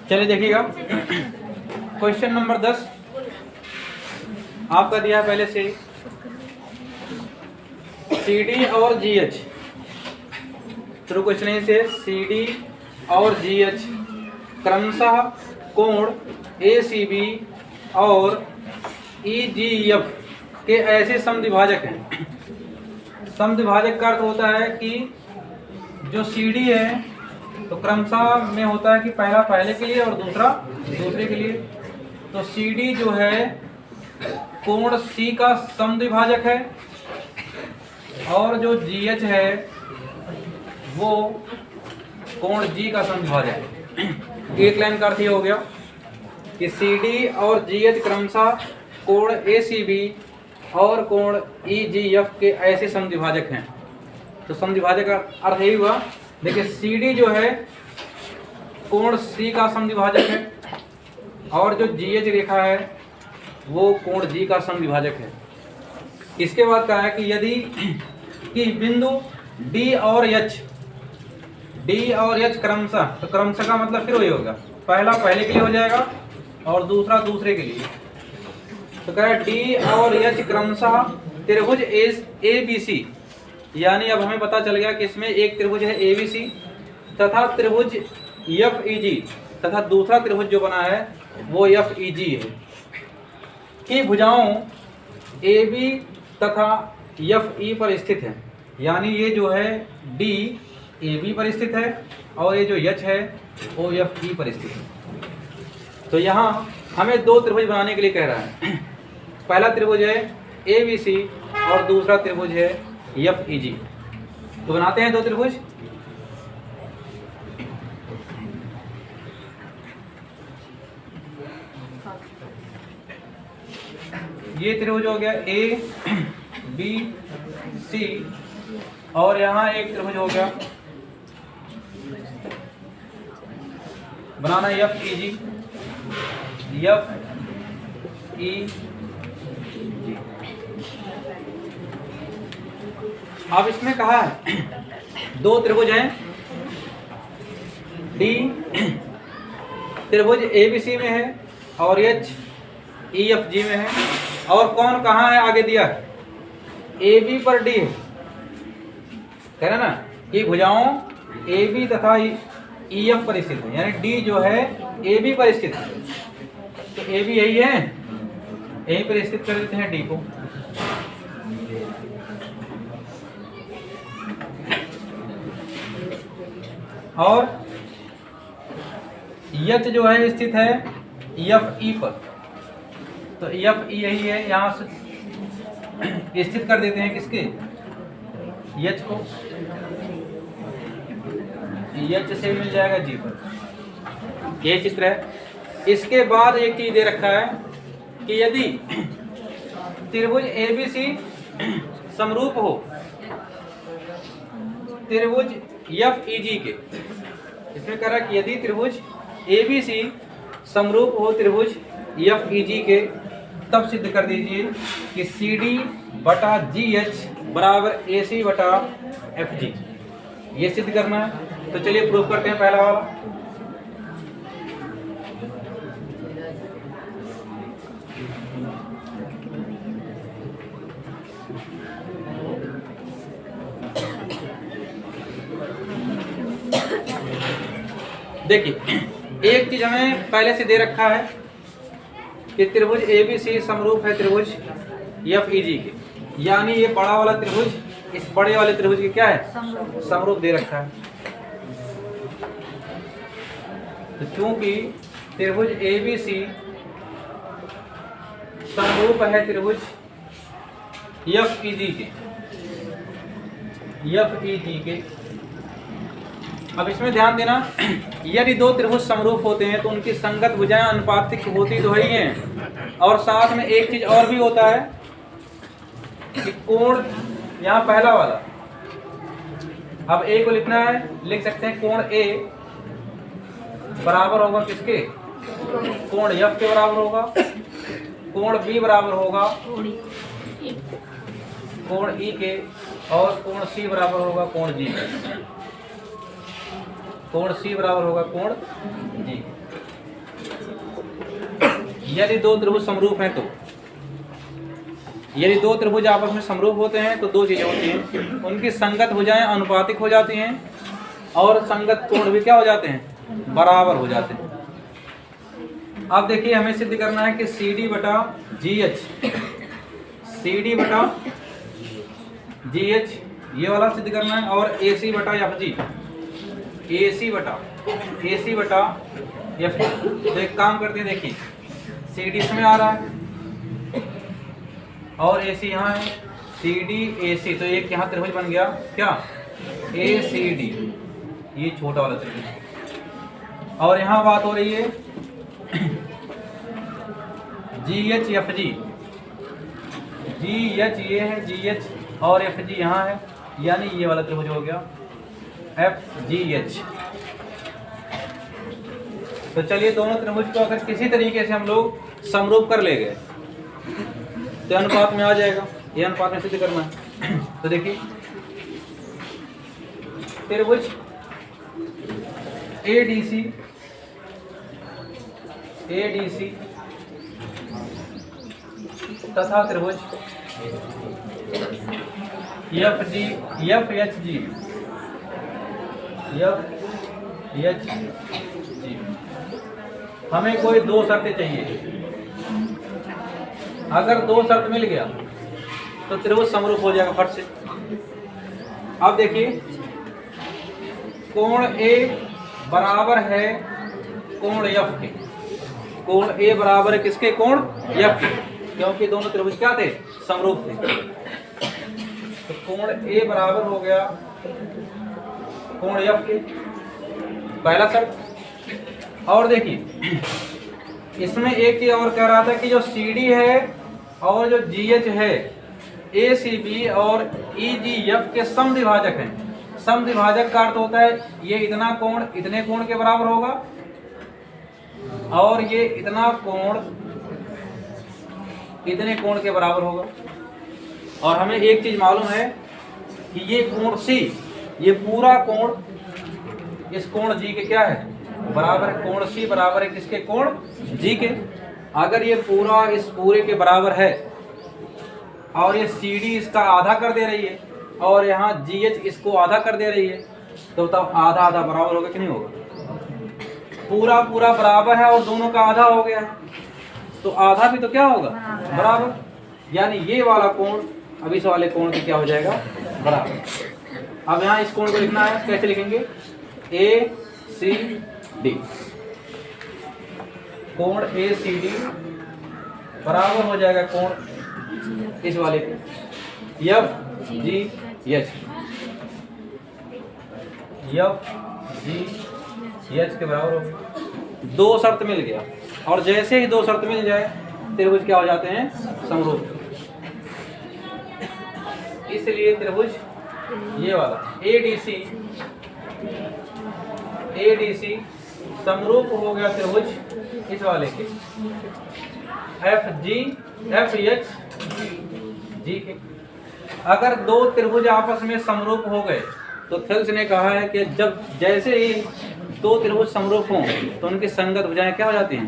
चलिए देखिएगा, question number 10 आपका दिया है पहले से CD और GH। शुरू क्वेश्चन है से CD और GH क्रमशः कोण ACB और EGF के ऐसे समद्विभाजक हैं। समद्विभाजक का अर्थ होता है कि जो CD है तो क्रमशः में होता है कि पहला पहले के लिए और दूसरा दूसरे के लिए। तो CD जो है कोण C का समद्विभाजक है और जो GH है वो कोण G का समद्विभाजक है। एक लाइन का अर्थ ये हो गया कि CD और GH क्रमशः कोण ACB और कोण EGF के ऐसे समद्विभाजक हैं। तो समद्विभाजक का अर्थ यही हुआ, देखिए CD जो है कोण C का समद्विभाजक है और जो GH रेखा है वो कोण G का समद्विभाजक है। इसके बाद कहा है कि यदि कि बिंदु D और H क्रमशः, तो क्रमशः का मतलब फिर वही होगा, पहला पहले के लिए हो जाएगा और दूसरा दूसरे के लिए। तो कह रहा है D और H क्रमशः त्रिभुज ABC, यानी अब हमें पता चल गया कि इसमें एक त्रिभुज है ABC तथा त्रिभुज FEG तथा दूसरा त्रिभुज जो बना है वो FEG है कि भुजाओं AB तथा FE पर स्थित है। यानी ये जो है D AB पर स्थित है और ये जो H है वो FE पर स्थित है। तो यहाँ हमें दो त्रिभुज बनाने के लिए कह रहा है। पहला त्रिभुज है ABC और दूसरा त्रिभुज है FEG। तो बनाते हैं दो त्रिभुज। ये त्रिभुज हो गया ABC और यहाँ एक त्रिभुज हो गया, बनाना FEG। अब इसमें कहा है दो त्रिभुज हैं, D त्रिभुज ABC में है और H EFG में है। और कौन कहाँ है आगे दिया है, AB पर D है, कह रहे ना कि भुजाओं AB तथा EF पर स्थित है, यानी D जो है AB पर स्थित है। तो AB यही है, यहीं पर स्थित कर देते हैं D को। और H जो है स्थित है FE पर, तो FE यही है, यहाँ से स्थित कर देते हैं किसके, H को। H से मिल जाएगा G पर। ये चित्र है। इसके बाद एक चीज दे रखा है कि यदि त्रिभुज ABC समरूप हो त्रिभुज FEG के, इसमें कह रहा है कि यदि त्रिभुज ABC समरूप हो त्रिभुज FEG के, तब सिद्ध कर दीजिए कि CD बटा GH बराबर AC बटा FG। ये सिद्ध करना है। तो चलिए प्रूफ करते हैं पहला वाला। देखिए एक चीज हमें पहले से दे रखा है कि त्रिभुज ABC समरूप है त्रिभुज FEG के, यानी ये बड़ा वाला त्रिभुज इस बड़े वाले त्रिभुज के क्या है, समरूप दे रखा है। तो चूंकि त्रिभुज ABC समरूप है त्रिभुज FEG के, अब इसमें ध्यान देना, यदि दो त्रिभुज समरूप होते हैं तो उनकी संगत भुजाएं अनुपातिक होती तो ही हैं। और साथ में एक चीज और भी होता है कि कोण, यहाँ पहला वाला, अब A को लिखना है, लिख सकते हैं कोण A बराबर होगा किसके, कोण F के बराबर होगा। कोण B बराबर होगा कोण E के, और कोण C बराबर होगा कोण G। कोण C बराबर होगा कोण G। यदि दो त्रिभुज समरूप हैं तो, यदि दो त्रिभुज आपस में समरूप होते हैं तो दो चीजें होती हैं, उनकी संगत भुजाएं अनुपातिक हो जाती हैं और संगत कोण भी क्या हो जाते हैं, बराबर हो जाते हैं। अब देखिए हमें सिद्ध करना है कि CD बटा GH, CD बटा GH ये वाला सिद्ध करना है, और AC बटा FG, AC बटा FG। तो एक काम करते हैं, देखिए CD इसमें आ रहा है और AC यहाँ है, CD AC, तो एक यहाँ त्रिभुज बन गया क्या, ACD, ये छोटा वाला त्रिभुज। और यहाँ बात हो रही है GH FG, GH ये है GH और FG यहाँ है, यानी ये वाला त्रिभुज हो गया FGH। तो चलिए दोनों त्रिभुज को अगर किसी तरीके से हम लोग समरूप कर ले गए तो अनुपात में आ जाएगा, ये अनुपात में सिद्ध करना है। तो देखिए त्रिभुज ADC तथा त्रिभुज FHG हमें कोई दो शर्तें चाहिए। अगर दो शर्त मिल गया तो त्रिभुज समरूप हो जाएगा फट से। अब देखिए कोण A बराबर है कोण F के, कोण A बराबर है किसके, कोण F के, क्योंकि दोनों त्रिभुज क्या थे, समरूप थे। तो कोण A बराबर हो गया कोण F के, पहला शर्त। और देखिए इसमें एक चीज और कह रहा था कि जो CD है और जो GH है ACB और EGF के समद्विभाजक हैं। समद्विभाजक का अर्थ होता है ये इतना कोण इतने कोण के बराबर होगा और ये इतना कोण इतने कोण के बराबर होगा। और हमें एक चीज मालूम है कि ये कोण C, ये पूरा कोण इस कोण G के क्या है, बराबर है। कोण C बराबर है किसके, कोण G के। अगर ये पूरा इस पूरे के बराबर है और ये CD इसका आधा कर दे रही है और यहाँ GH इसको आधा कर दे रही है, तो तब आधा आधा बराबर होगा कि नहीं होगा, पूरा पूरा बराबर है और दोनों का आधा हो गया है, तो आधा भी तो क्या होगा, बराबर। यानी ये वाला कोण अब इस वाले कोण की क्या हो जाएगा, बराबर। अब यहाँ इस कोण को लिखना है, कैसे लिखेंगे, ACD, कोण ACD बराबर हो जाएगा कोण इस वाले के FGH, FGH के बराबर हो। दो शर्त मिल गया और जैसे ही दो शर्त मिल जाए त्रिभुज क्या हो जाते हैं, समरूप। इसलिए त्रिभुज ये वाला ADC समरूप हो गया त्रिभुज इस वाले के FHG के। अगर दो त्रिभुज आपस में समरूप हो गए तो थेल्स ने कहा है कि जब जैसे ही दो त्रिभुज समरूप हों तो उनकी संगत भुजाएं क्या हो जाती हैं,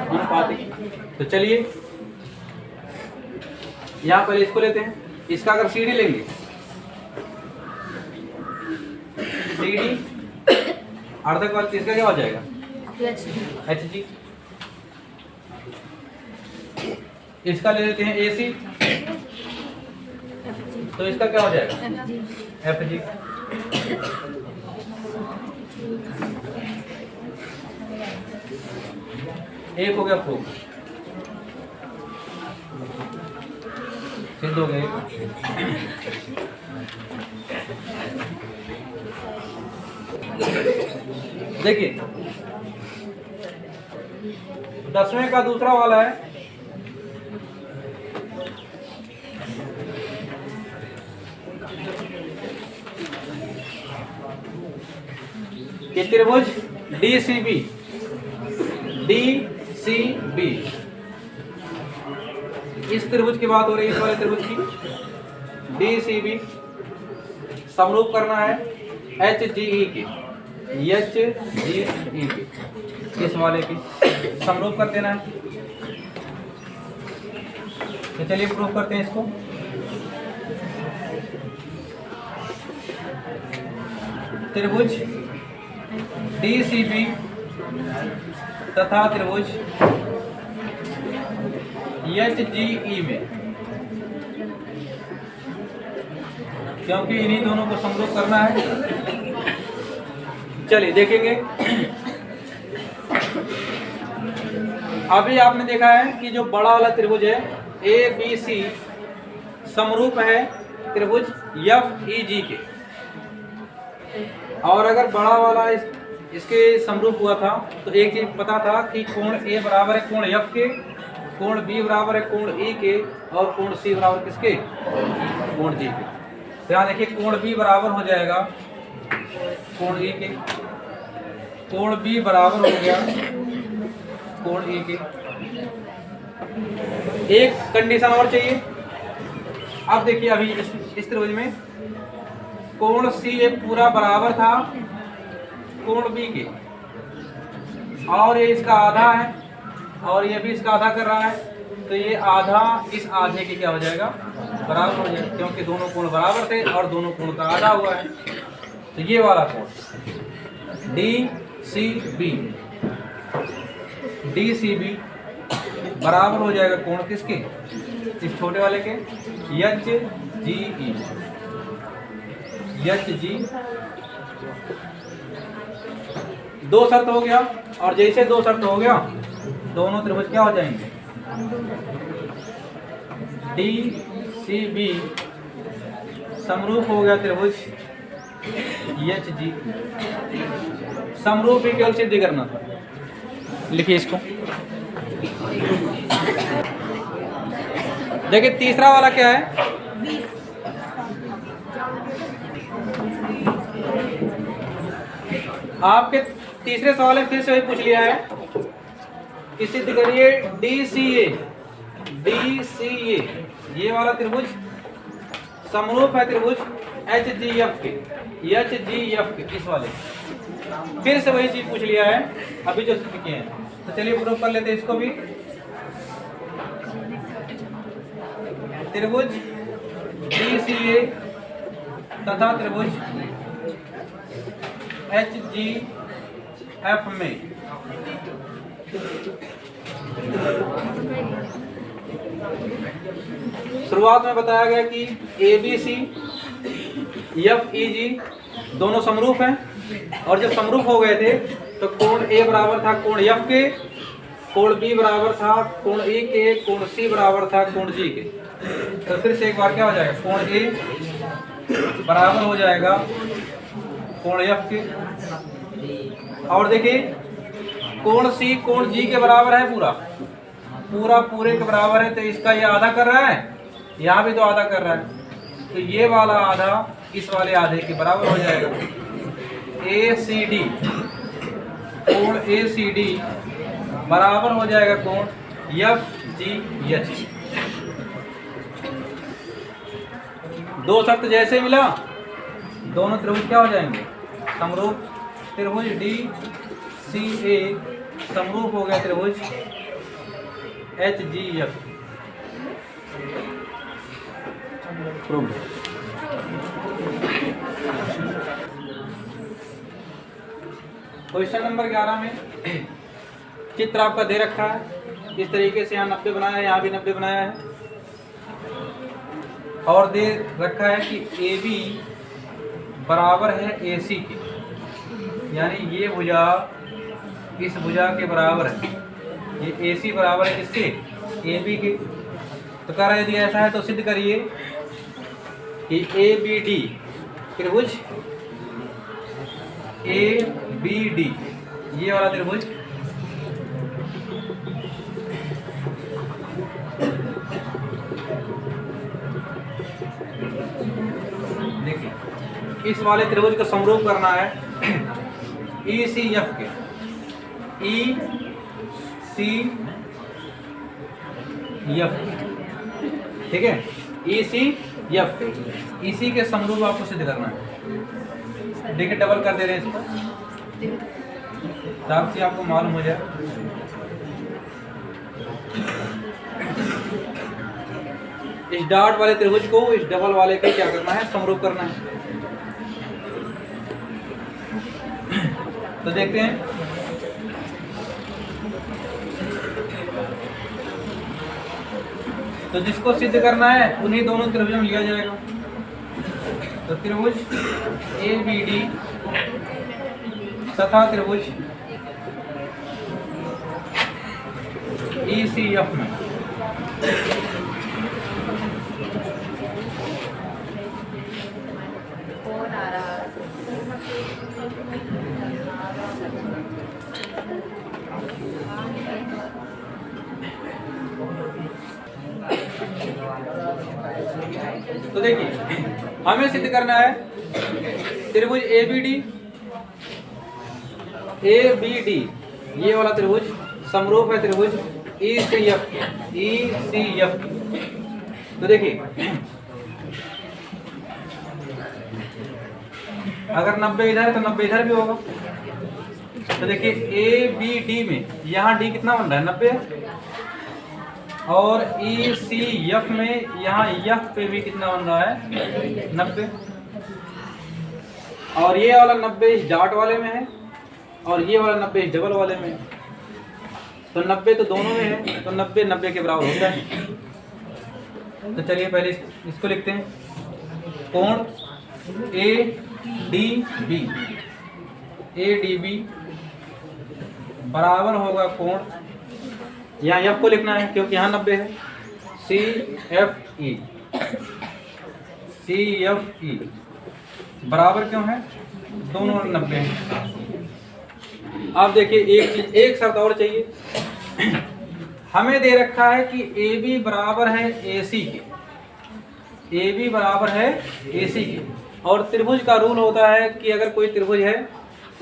अनुपातिक। तो चलिए यहाँ पहले इसको लेते हैं, इसका अगर CD लेंगे, CD अर्धक वाला इसका क्या हो जाएगा, HG। इसका ले लेते हैं AC, तो इसका क्या हो जाएगा, FG। एक हो गया प्रूफ, सिद्ध हो गए। देखिए 10वें का दूसरा वाला है, कि त्रिभुज DCB इस त्रिभुज की बात हो रही है, इस वाले त्रिभुज की DCB समरूप करना है HGE के, इस वाले की समरूप कर देना है। तो चलिए प्रूव करते हैं इसको। त्रिभुज DCB तथा त्रिभुज HGE में, क्योंकि इन्हीं दोनों को समरूप करना है। चलिए देखेंगे। अभी आपने देखा है कि जो बड़ा वाला त्रिभुज है ABC समरूप है त्रिभुज FEG के, और अगर बड़ा वाला इसके समरूप हुआ था तो एक चीज पता था कि कोण A बराबर है कोण F के, कोण B बराबर है कोण E के, और कोण C बराबर किसके, कोण G के। तो यहाँ देखिए कोण B बराबर हो जाएगा कोण E के, कोण B बराबर हो गया कोण E के। एक कंडीशन और चाहिए। अब देखिए अभी इस त्रिभुज में कोण CA पूरा बराबर था कोण B के, और ये इसका आधा है और ये भी इसका आधा कर रहा है, तो ये आधा इस आधे के क्या हो जाएगा, बराबर हो जाएगा, क्योंकि दोनों कोण बराबर थे और दोनों कोण का आधा हुआ है। तो ये वाला कोण DCB बराबर हो जाएगा कोण किसके, इस छोटे वाले के, HG। दो शर्त हो गया, और जैसे दो शर्त हो गया दोनों त्रिभुज क्या हो जाएंगे, DCB समरूप हो गया त्रिभुज HG। समरूप ही केवल सिद्ध करना था। लिखिए इसको। देखिए तीसरा वाला क्या है, आपके तीसरे सवाल में फिर से वही पूछ लिया है कि सिद्ध करिए DCA ये वाला त्रिभुज समरूप है त्रिभुज HGF के, इस वाले। फिर से वही चीज पूछ लिया है अभी जो सिद्ध किए हैं। तो चलिए प्रूव कर लेते हैं इसको भी। त्रिभुज DCA तथा त्रिभुज HGF में शुरुआत में बताया गया कि ABC FEG दोनों समरूप हैं, और जब समरूप हो गए थे तो कोण A बराबर था कोण F के, कोण B बराबर था कोण E के, कोण C बराबर था कोण G के। तो फिर से एक बार क्या हो जाएगा, कोण A बराबर हो जाएगा कोण F के, और देखिए कोण C कोण G के बराबर है, पूरे के बराबर है, तो इसका ये आधा कर रहा है, यहाँ भी तो आधा कर रहा है, तो ये वाला आधा इस वाले आधे के बराबर हो जाएगा। ACD कोण ACD बराबर हो जाएगा कोण FGH। दो शर्त जैसे मिला दोनों त्रिभुज क्या हो जाएंगे, समरूप। त्रिभुज DCA समरूप हो गया त्रिभुज HGF। क्वेश्चन नंबर 11 में चित्र आपका दे रखा है इस तरीके से, यहाँ 90 बनाया है, यहाँ भी 90 बनाया है, और दे रखा है कि AB बराबर है AC के, यानी ये भुजा इस भुजा के बराबर है, ये AC बराबर है किसके, AB के। तो कह रहा है यदि ऐसा है तो सिद्ध करिए कि ABD त्रिभुज ABD ये वाला त्रिभुज देखिए इस वाले त्रिभुज को समरूप करना है ECF के, ECF ठीक है, ECF इसी के समरूप आपको सिद्ध करना है। देखिए डबल कर दे रहे हैं इसको ताकि आपको मालूम हो जाए। इस डॉट वाले त्रिभुज को इस डबल वाले के क्या करना है, समरूप करना है। तो देखते हैं, तो जिसको सिद्ध करना है उन्हीं दोनों त्रिभुजों में लिया जाएगा। तो त्रिभुज ABD तथा त्रिभुज ECF में तो देखिए हमें सिद्ध करना है त्रिभुज ABD ये वाला त्रिभुज समरूप है त्रिभुज ECF तो देखिए अगर 90 इधर है तो 90 इधर भी होगा। तो देखिए ABD में यहाँ D कितना बन रहा है, 90 है, और ECF में यहाँ F पे भी कितना बन रहा है, 90। और ये वाला 90 इस डॉट वाले में है और ये वाला 90 इस डबल वाले में है। तो 90 तो दोनों में है, तो 90 90 के बराबर होता है। तो चलिए पहले इसको लिखते हैं। कोण ADB बराबर होगा कोण, यहाँ F को लिखना है क्योंकि यहाँ 90 है, CFE बराबर क्यों है, दोनों 90 हैं। अब देखिए एक शर्त और चाहिए। हमें दे रखा है कि AB बराबर है AC के, AB बराबर है AC के, और त्रिभुज का रूल होता है कि अगर कोई त्रिभुज है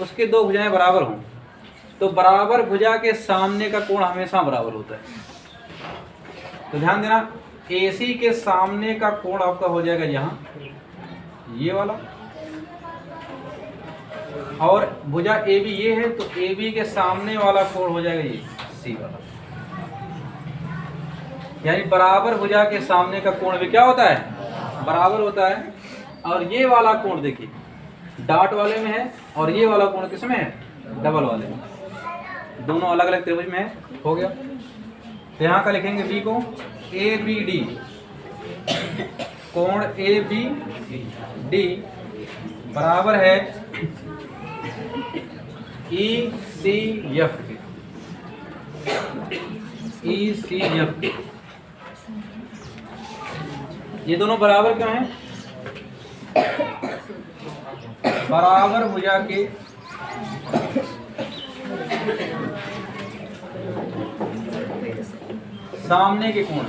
उसके दो भुजाएं बराबर हों तो बराबर भुजा के सामने का कोण हमेशा बराबर होता है। तो ध्यान देना, AC के सामने का कोण आपका हो जाएगा यहाँ ये वाला, और भुजा AB ये है तो AB के सामने वाला कोण हो जाएगा ये C वाला। यानी बराबर भुजा के सामने का कोण भी क्या होता है, बराबर होता है। और ये वाला कोण देखिए डॉट वाले में है और ये वाला कोण किस में है, डबल वाले में, दोनों अलग अलग त्रिभुज में है। हो गया। तो यहाँ का लिखेंगे B को ABD, कोण ABD बराबर है ECF के। ये दोनों बराबर क्यों हैं, बराबर भुजा के सामने के कोण।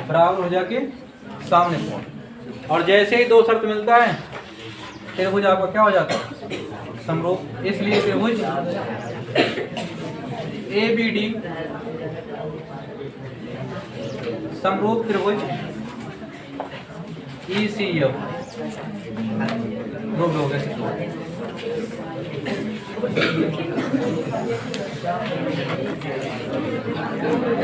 बराबर भुजा के सामने कोण, और जैसे ही दो शर्त मिलता है त्रिभुज आपका क्या हो जाता है, समरूप। इसलिए त्रिभुज ABD समरूप त्रिभुज ECF हो गया।